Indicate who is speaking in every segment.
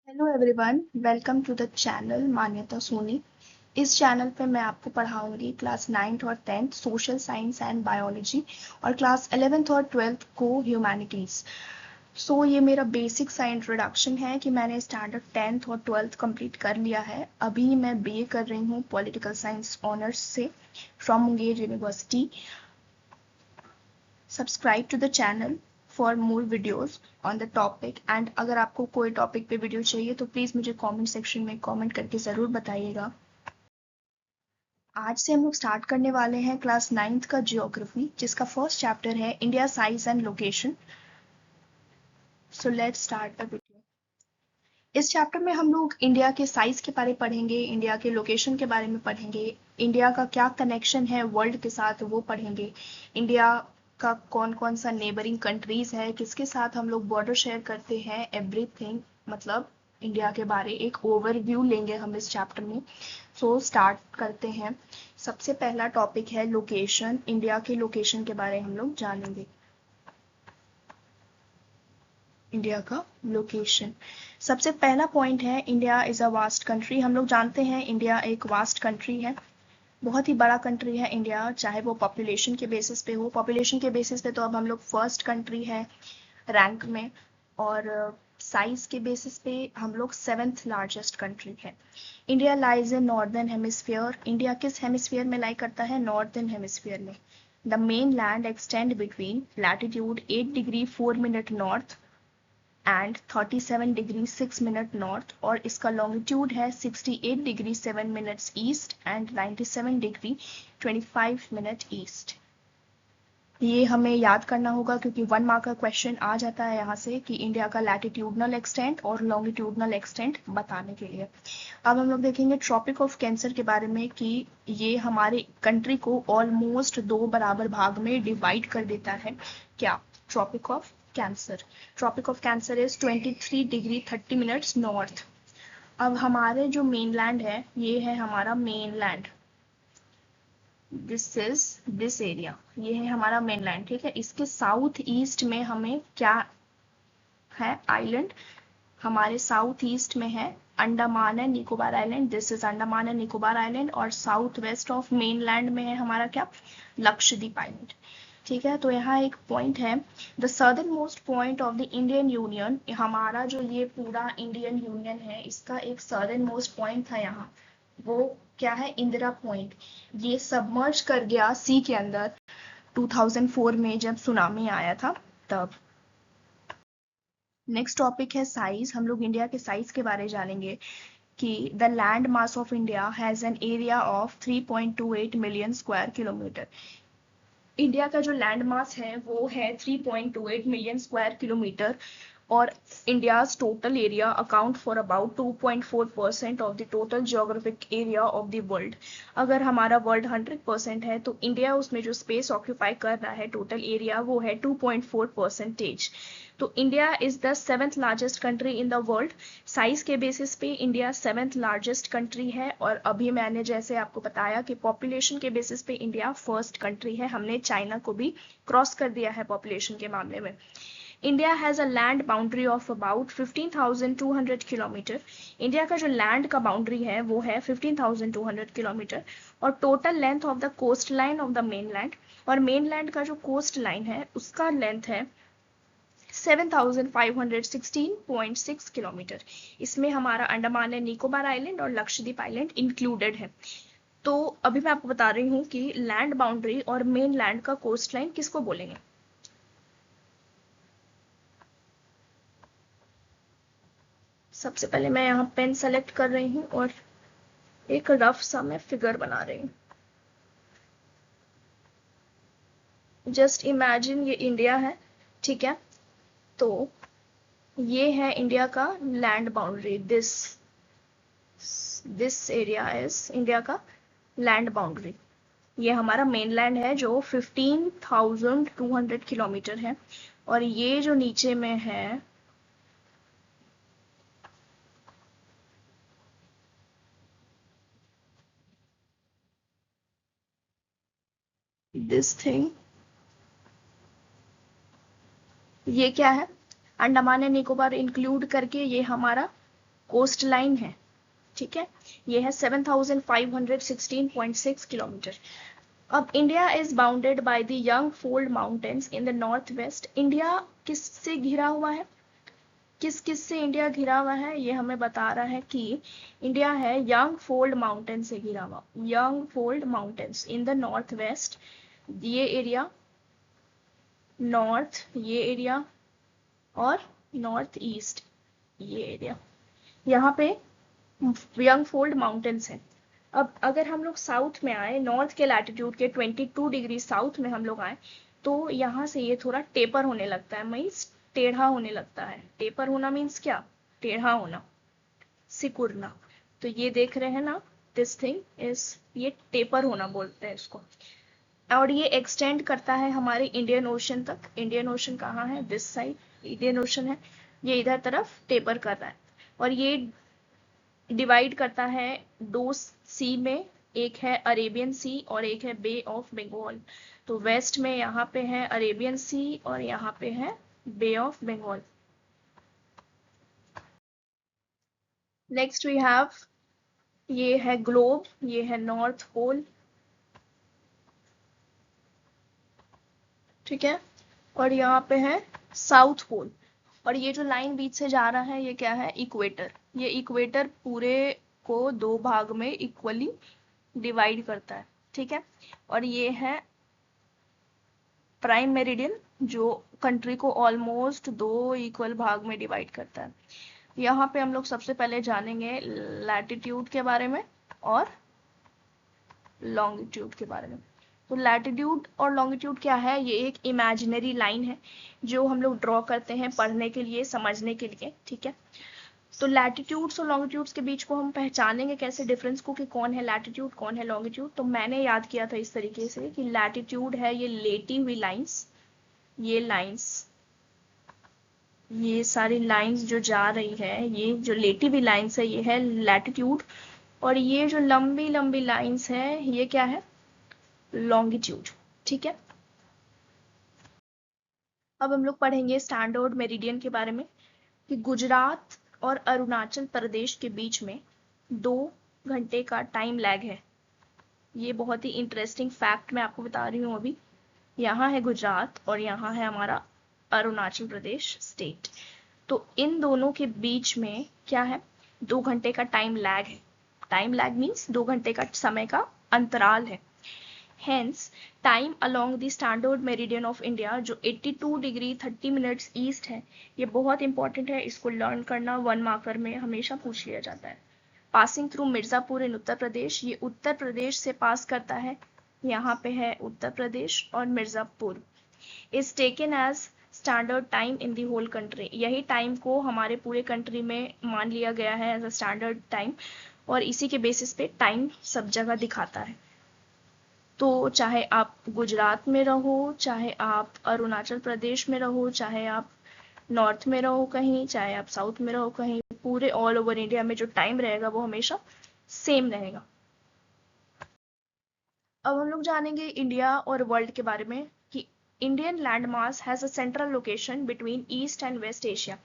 Speaker 1: Hello everyone, welcome to the channel Manyata Soni. इस channel पे मैं आपको पढ़ाऊंगी क्लास 9th और 10th social science and biology और क्लास 11th और 12th को ह्यूमैनिटीज़। ये मेरा बेसिक सा इंट्रोडक्शन है कि मैंने स्टैंडर्ड 10th और 12th कंप्लीट कर लिया है। अभी मैं बीए कर रही हूँ पॉलिटिकल साइंस ऑनर्स से from Munger university. Subscribe to the channel for more videos on the topic and अगर आपको कोई टॉपिक पे वीडियो चाहिए तो प्लीज़ मुझे कमेंट सेक्शन में कमेंट करके ज़रूर बताइएगा। आज से हम लोग स्टार्ट करने वाले हैं क्लास 9th का जियोग्राफी, जिसका फर्स्ट चैप्टर है India size and location. So let's start the video. इस चैप्टर में हम लोग इंडिया के साइज के बारे में पढ़ेंगे, इंडिया के लोकेशन के बारे में पढ़ेंगे, इंडिया का क्या कनेक्शन है वर्ल्ड के साथ वो पढ़ेंगे, इंडिया का कौन कौन सा नेबरिंग कंट्रीज है, किसके साथ हम लोग बॉर्डर शेयर करते हैं, एवरीथिंग मतलब इंडिया के बारे एक ओवरव्यू लेंगे हम इस चैप्टर में। स्टार्ट करते हैं। सबसे पहला टॉपिक है लोकेशन। इंडिया के लोकेशन के बारे में हम लोग जानेंगे। इंडिया का लोकेशन, सबसे पहला पॉइंट है India is a vast country. हम लोग जानते हैं इंडिया एक वास्ट कंट्री है, बहुत ही बड़ा कंट्री है इंडिया, चाहे वो पॉपुलेशन के बेसिस पे हो। पॉपुलेशन के बेसिस पे तो अब हम लोग फर्स्ट कंट्री है रैंक में, और साइज के बेसिस पे हम लोग 7th लार्जेस्ट कंट्री है। India lies in northern hemisphere. India किस हेमिस्फीयर में लाई करता है? नॉर्दर्न हेमिस्फीयर में। The main land extend between latitude 8 degree 4 minute north and 37 degree 6 minute north, और इसका लॉन्गिट्यूड है 68 degree 7 minutes east and 97 degree 25 minute east. ये हमें याद करना होगा क्योंकि 1 मार्क का क्वेश्चन आ जाता है यहाँ से कि इंडिया का लैटिट्यूडनल एक्सटेंट और लॉन्गिट्यूडनल एक्सटेंट बताने के लिए। अब हम लोग देखेंगे ट्रॉपिक ऑफ कैंसर के बारे में कि ये हमारे कंट्री को ऑलमोस्ट 2 बराबर भाग में डिवाइड कर देता है। क्या? Tropic of cancer. Tropic of cancer is 23 degree 30 minutes north. अब हमारे जो मेनलैंड है, ये है हमारा mainland, this is this area, ये है हमारा मेनलैंड। ठीक है, इसके साउथ ईस्ट में हमें क्या है? आइलैंड। हमारे साउथ ईस्ट में है Andaman and Nicobar island, this is Andaman and Nicobar island, और साउथ वेस्ट ऑफ मेनलैंड में है हमारा क्या? लक्षद्वीप आइलैंड। ठीक है, तो यहाँ एक पॉइंट है, the southern most point of the Indian union. हमारा जो ये पूरा इंडियन यूनियन है, इसका एक सदर्न मोस्ट पॉइंट था यहाँ, वो क्या है? इंदिरा पॉइंट। ये सबमर्ज कर गया सी के अंदर 2004 में जब सुनामी आया था तब। नेक्स्ट टॉपिक है साइज। हम लोग इंडिया के साइज के बारे में जानेंगे कि the land mass of India has an area of 3.28 million square kilometre. India का जो लैंड मास है वो है 3.28 मिलियन स्क्वायर किलोमीटर, और India's total area account for about 2.4% of the total geographic area of the world. अगर हमारा world 100% है तो इंडिया उसमें जो स्पेस ऑक्यूपाई कर रहा है टोटल एरिया वो है 2.4%। तो India is the 7th largest country in the world. Size के बेसिस पे इंडिया 7th लार्जेस्ट कंट्री है, और अभी मैंने जैसे आपको बताया कि पॉपुलेशन के बेसिस पे इंडिया फर्स्ट कंट्री है, हमने चाइना को भी क्रॉस कर दिया है पॉपुलेशन के मामले में। India has a land boundary of about 15,200 kilometre. India का जो लैंड का बाउंड्री है वो है 15,200 किलोमीटर, और total length of the coast line of the main land, और मेन लैंड का जो कोस्ट लाइन है उसका लेंथ है 7,516.6 किलोमीटर। इसमें हमारा अंडमान एंड निकोबार आइलैंड और लक्षद्वीप आइलैंड इंक्लूडेड है। तो अभी मैं आपको बता रही हूँ कि लैंड बाउंड्री और मेन लैंड का कोस्ट लाइन किसको बोलेंगे। सबसे पहले मैं यहाँ पेन सेलेक्ट कर रही हूँ और एक रफ सा मैं फिगर बना रही हूँ। जस्ट इमेजिन ये इंडिया है, ठीक है, तो ये है इंडिया का land boundary, this area is India का लैंड बाउंड्री। ये हमारा मेनलैंड है जो 15,200 किलोमीटर है, और ये जो नीचे में है दिस थिंग, ये क्या है? अंडमान एंड निकोबार इंक्लूड करके ये हमारा कोस्ट लाइन है, ठीक है, ये है 7516.6 किलोमीटर। अब India is bounded by the young fold mountains in the north west. India किससे घिरा हुआ है, किस किस से इंडिया घिरा हुआ है, ये हमें बता रहा है कि इंडिया है यंग फोल्ड माउंटेन से घिरा हुआ, young fold mountains in the north west, ये एरिया, नॉर्थ ये एरिया, और नॉर्थ ईस्ट ये एरिया, यहाँ पे यंग फोल्ड माउंटेन्स है। अब अगर हम लोग साउथ में आए, नॉर्थ के लैटिट्यूड के 22 डिग्री साउथ में हम लोग आए, तो यहाँ से ये थोड़ा टेपर होने लगता है, मीन्स टेढ़ा होने लगता है। टेपर होना मीन्स क्या, टेढ़ा होना, सिकुड़ना। तो ये देख रहे हैं ना, दिस थिंग इज, ये टेपर होना बोलते हैं इसको। और ये एक्सटेंड करता है हमारे इंडियन ओशन तक। इंडियन ओशन कहाँ है, दिस साइड इंडियन ओशन है, ये इधर तरफ टेपर कर रहा है। और ये डिवाइड करता है दो सी में, एक है अरेबियन सी और एक है बे ऑफ बंगाल। तो वेस्ट में यहाँ पे है अरेबियन सी और यहाँ पे है bay of Bengal. Next we have, ये है ग्लोब, ये है नॉर्थ पोल, ठीक है, और यहाँ पे है साउथ पोल। और ये जो लाइन बीच से जा रहा है ये क्या है, इक्वेटर। ये इक्वेटर पूरे को दो भाग में इक्वली डिवाइड करता है, ठीक है। और ये है प्राइम मेरिडियन, जो कंट्री को ऑलमोस्ट दो इक्वल भाग में डिवाइड करता है। यहाँ पे हम लोग सबसे पहले जानेंगे लैटिट्यूड के बारे में और लॉन्गिट्यूड के बारे में। तो लैटिट्यूड और लॉन्गिट्यूड क्या है, ये एक इमेजिनरी लाइन है जो हम लोग ड्रॉ करते हैं पढ़ने के लिए, समझने के लिए, ठीक है। तो लैटिट्यूड्स और लॉन्गिट्यूड्स के बीच को हम पहचानेंगे कैसे डिफरेंस को, कि कौन है लैटिट्यूड कौन है लॉन्गिट्यूड। तो मैंने याद किया था इस तरीके से कि लैटिट्यूड है ये लेटी हुई लाइंस, ये लाइंस, ये सारी लाइंस जो जा रही है, ये जो लेटी हुई लाइंस है ये है लैटिट्यूड। और ये जो लंबी लंबी लाइंस है ये क्या है, लॉन्गिट्यूड, ठीक है। अब हम लोग पढ़ेंगे स्टैंडर्ड मेरिडियन के बारे में, कि गुजरात और अरुणाचल प्रदेश के बीच में 2 घंटे का टाइम लैग है। ये बहुत ही इंटरेस्टिंग फैक्ट मैं आपको बता रही हूँ अभी। यहाँ है गुजरात और यहाँ है हमारा अरुणाचल प्रदेश स्टेट। तो इन दोनों के बीच में क्या है, 2 घंटे का टाइम लैग है। टाइम लैग मीन्स 2 घंटे का समय का अंतराल है। Hence, time along the standard meridian of India जो 82 डिग्री 30 मिनट्स ईस्ट है, ये बहुत इंपॉर्टेंट है, इसको लर्न करना 1 मार्कर में हमेशा पूछ लिया जाता है। पासिंग थ्रू मिर्जापुर इन उत्तर प्रदेश, ये उत्तर प्रदेश से पास करता है, यहाँ पे है उत्तर प्रदेश और Mirzapur. Is taken as standard time in the whole country, यही टाइम को हमारे पूरे कंट्री में मान लिया गया है एज अ स्टैंडर्ड टाइम, और इसी के बेसिस पे टाइम सब जगह दिखाता है। तो चाहे आप गुजरात में रहो, चाहे आप अरुणाचल प्रदेश में रहो, चाहे आप नॉर्थ में रहो कहीं, चाहे आप साउथ में रहो कहीं, पूरे ऑल ओवर इंडिया में जो टाइम रहेगा वो हमेशा सेम रहेगा। अब हम लोग जानेंगे इंडिया और वर्ल्ड के बारे में, कि Indian land mass has a central location between east and west Asia.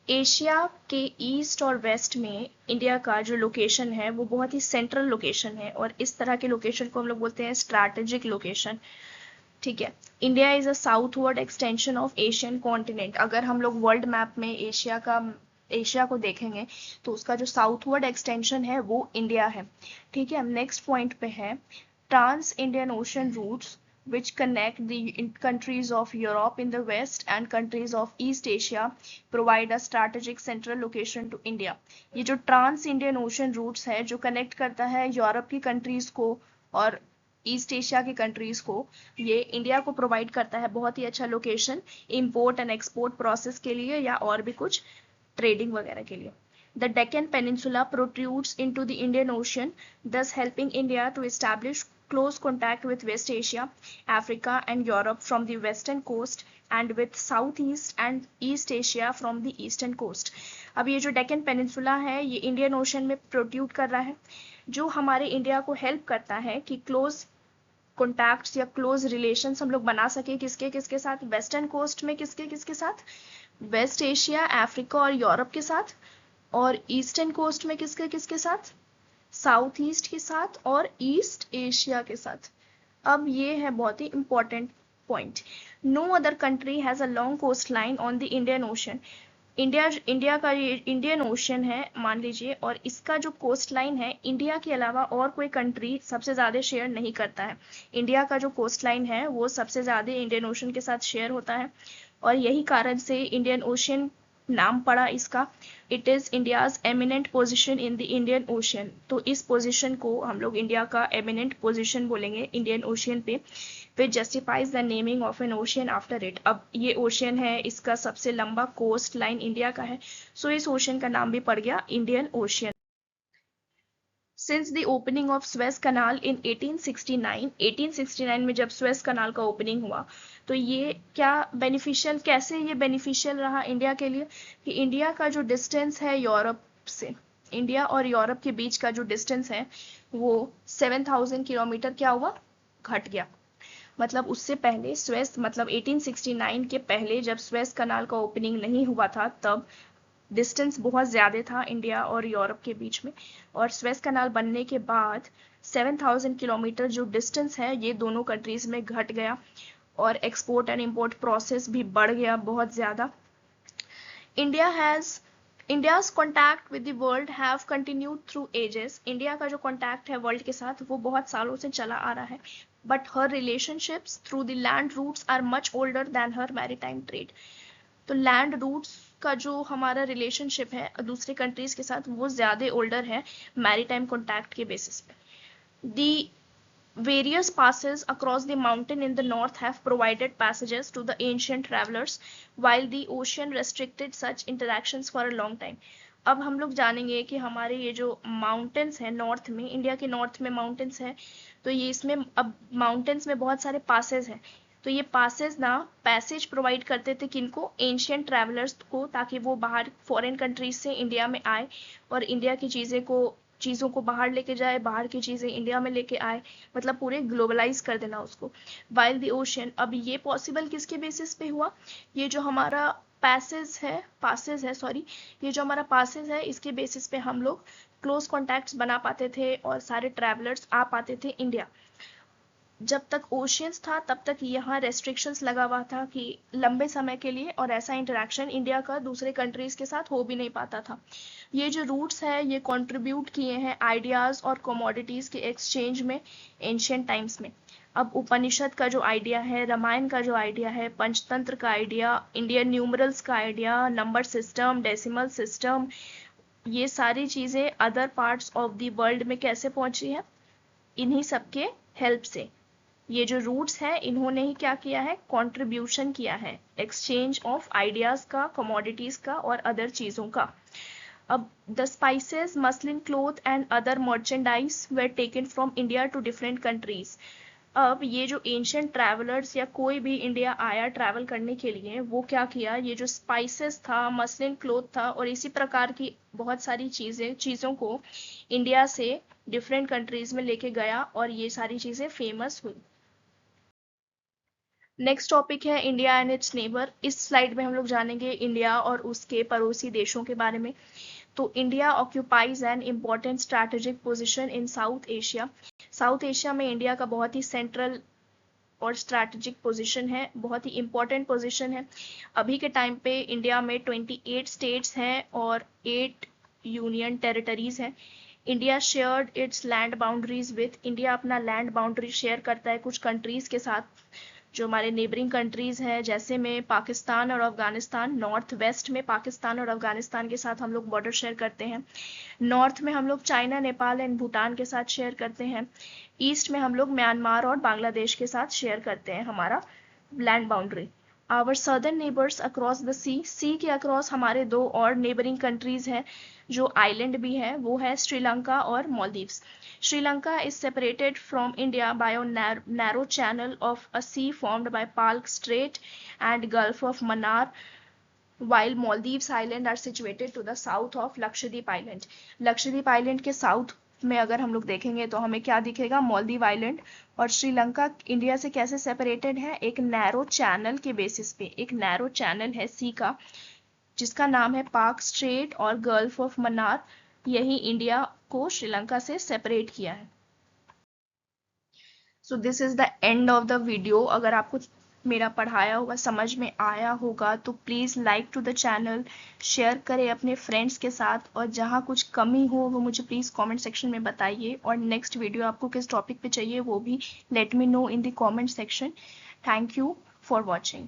Speaker 1: Asia के ईस्ट और वेस्ट में इंडिया का जो लोकेशन है वो बहुत ही सेंट्रल लोकेशन है, और इस तरह के लोकेशन को हम लोग बोलते हैं स्ट्रैटेजिक लोकेशन, ठीक है। India is a southward extension of Asian continent. अगर हम लोग वर्ल्ड मैप में एशिया को देखेंगे तो उसका जो साउथवर्ड एक्सटेंशन है वो इंडिया है, ठीक है। नेक्स्ट पॉइंट पे है trans Indian ocean routes which connect the countries of Europe in the west and countries of East Asia provide a strategic central location to India। ये जो ट्रांस इंडियन ओशन रूट्स है जो connect करता है Europe की countries को और east Asia की कंट्रीज को, ये इंडिया को प्रोवाइड करता है बहुत ही अच्छा location import and export process के लिए या और भी कुछ ट्रेडिंग वगैरह के लिए। The Deccan Peninsula protrudes into the Indian Ocean, thus helping India to establish close contact with West Asia, Africa and Europe from the western coast and with Southeast and East Asia from the eastern coast। अब ये जो Deccan peninsula है ये Indian ocean में protrude कर रहा है, जो हमारे इंडिया को हेल्प करता है कि क्लोज कॉन्टैक्ट्स या क्लोज रिलेशंस हम लोग बना सके, किसके किसके साथ, वेस्टर्न कोस्ट में किसके किसके साथ, वेस्ट एशिया, अफ्रीका और यूरोप के साथ, और ईस्टर्न कोस्ट में किसके किसके साथ, साउथ ईस्ट के साथ और ईस्ट एशिया के साथ। अब ये है बहुत ही important point, no other country has a long coast line on the Indian ocean. India का ये इंडियन ओशन है मान लीजिए, और इसका जो कोस्ट लाइन है इंडिया के अलावा और कोई कंट्री सबसे ज़्यादा शेयर नहीं करता है। इंडिया का जो कोस्ट लाइन है वो सबसे ज़्यादा इंडियन ओशन के साथ शेयर होता है, और यही कारण से इंडियन ओशन नाम पड़ा इसका। It is India's eminent position in the Indian ocean. तो इस पोजिशन को हम लोग इंडिया का एमिनेंट पोजिशन बोलेंगे इंडियन ओशन पे, which justifies the naming of an ocean after it। अब ये ओशन है, इसका सबसे लंबा कोस्ट लाइन इंडिया का है, सो इस ओशन का नाम भी पड़ गया Indian ocean. Since the opening of Suez canal in 1869 में जब स्वेज कनाल का ओपनिंग हुआ, तो ये क्या बेनिफिशियल, कैसे ये बेनिफिशियल रहा इंडिया के लिए, कि इंडिया का जो डिस्टेंस है यूरोप से, इंडिया और यूरोप के बीच का जो डिस्टेंस है वो 7000 किलोमीटर क्या हुआ, घट गया। मतलब उससे पहले स्वेज, मतलब 1869 के पहले जब स्वेज कनाल का ओपनिंग नहीं हुआ था तब डिस्टेंस बहुत ज़्यादा था इंडिया और यूरोप के बीच में, और स्वेज कनाल बनने के बाद 7000 किलोमीटर जो डिस्टेंस है ये दोनों कंट्रीज में घट गया, और एक्सपोर्ट एंड इंपोर्ट प्रोसेस भी बढ़ गया बहुत ज़्यादा। India's contact with the world have continued through ages. India का जो कॉन्टैक्ट है वर्ल्ड के साथ वो बहुत सालों से चला आ रहा है, but her relationships through the land routes are much older than her maritime trade. तो लैंड रूट्स का जो हमारा रिलेशनशिप है दूसरे कंट्रीज के साथ वो ज़्यादा ओल्डर है मैरीटाइम कॉन्टैक्ट के बेसिस पे। दी various passes across the mountain in the north have provided passages to the ancient travelers, while the ocean restricted such interactions for a long time। अब हम लोग जानेंगे कि हमारे ये जो माउंटेन्स हैं नॉर्थ में, इंडिया के नॉर्थ में माउंटेन्स हैं, तो ये इसमें अब माउंटेन्स में बहुत सारे पासेज हैं, तो ये पासेज ना पैसेज प्रोवाइड करते थे किनको, एंशियंट ट्रैवलर्स को, ताकि वो बाहर फॉरेन कंट्रीज से इंडिया में आए और इंडिया की चीज़ों को बाहर लेके जाए, बाहर की चीज़ें इंडिया में लेके आए, मतलब पूरे ग्लोबलाइज कर देना उसको। वाइल द ओशन, अब ये पॉसिबल किसके बेसिस पे हुआ, ये जो हमारा पासेज है सॉरी, ये जो हमारा पासेज है इसके बेसिस पे हम लोग क्लोज कॉन्टैक्ट्स बना पाते थे और सारे ट्रैवलर्स आ पाते थे इंडिया। जब तक ओशियंस था तब तक यहाँ रेस्ट्रिक्शंस लगा हुआ था कि लंबे समय के लिए, और ऐसा इंटरेक्शन इंडिया का दूसरे कंट्रीज के साथ हो भी नहीं पाता था। ये जो रूट्स है ये कंट्रीब्यूट किए हैं आइडियाज़ और कमोडिटीज़ के एक्सचेंज में एंशियंट टाइम्स में। अब उपनिषद का जो आइडिया है, रामायण का जो आइडिया है, पंचतंत्र का आइडिया, इंडियन न्यूमरल्स का idea, number system, decimal system, ये सारी चीज़ें other parts of the world में कैसे पहुंची है, इन्हीं सबके हेल्प से। ये जो रूट्स हैं इन्होंने ही क्या किया है, कंट्रीब्यूशन किया है एक्सचेंज ऑफ आइडियाज का, कमोडिटीज का और अदर चीजों का। अब the spices, muslin cloth and other merchandise were taken from India to different countries. अब ये जो एंशियंट ट्रैवलर्स या कोई भी इंडिया आया ट्रैवल करने के लिए, वो क्या किया, ये जो स्पाइसेस था, मसलिन क्लोथ था और इसी प्रकार की बहुत सारी चीज़ों को इंडिया से डिफरेंट कंट्रीज में लेके गया और ये सारी चीज़ें फेमस हुई। नेक्स्ट टॉपिक है इंडिया एंड इट्स नेबर। इस स्लाइड में हम लोग जानेंगे इंडिया और उसके पड़ोसी देशों के बारे में। तो India occupies an important strategic position in south Asia. South Asia में इंडिया का बहुत ही सेंट्रल और स्ट्रैटेजिक पोजीशन है, बहुत ही इंपॉर्टेंट पोजीशन है। अभी के टाइम पे इंडिया में 28 स्टेट्स हैं और 8 यूनियन टेरिटरीज हैं। India shared it's land boundaries with, India अपना लैंड बाउंड्री शेयर करता है कुछ कंट्रीज के साथ जो हमारे नेबरिंग कंट्रीज हैं, जैसे में पाकिस्तान और अफगानिस्तान। नॉर्थ वेस्ट में पाकिस्तान और अफगानिस्तान के साथ हम लोग बॉर्डर शेयर करते हैं। नॉर्थ में हम लोग चाइना, नेपाल एंड भूटान के साथ शेयर करते हैं। ईस्ट में हम लोग म्यांमार और बांग्लादेश के साथ शेयर करते हैं हमारा land boundary. Our southern neighbours across the sea के अक्रॉस हमारे दो और नेबरिंग कंट्रीज हैं जो आइलैंड भी है, वो है श्रीलंका और Maldives. Sri Lanka is separated from India by a narrow channel of a sea formed by Palk Strait and Gulf of Mannar, while Maldives Island are situated to the south of Lakshadweep Island। Lakshadweep island के south में अगर हम लोग देखेंगे तो हमें क्या दिखेगा, मालदीव आइलैंड। और श्रीलंका इंडिया से कैसे सेपरेटेड है, एक नैरो चैनल के बेसिस पे, एक नैरो चैनल है सी का जिसका नाम है पाक स्ट्रेट और गल्फ ऑफ मन्नार। यही इंडिया को श्रीलंका से सेपरेट किया है। So this is the end of the video. अगर आपको मेरा पढ़ाया हुआ समझ में आया होगा तो please like to the channel, share करें अपने फ्रेंड्स के साथ, और जहाँ कुछ कमी हो वो मुझे प्लीज़ कमेंट सेक्शन में बताइए, और नेक्स्ट वीडियो आपको किस टॉपिक पे चाहिए वो भी let me know in the comment section. Thank you for watching.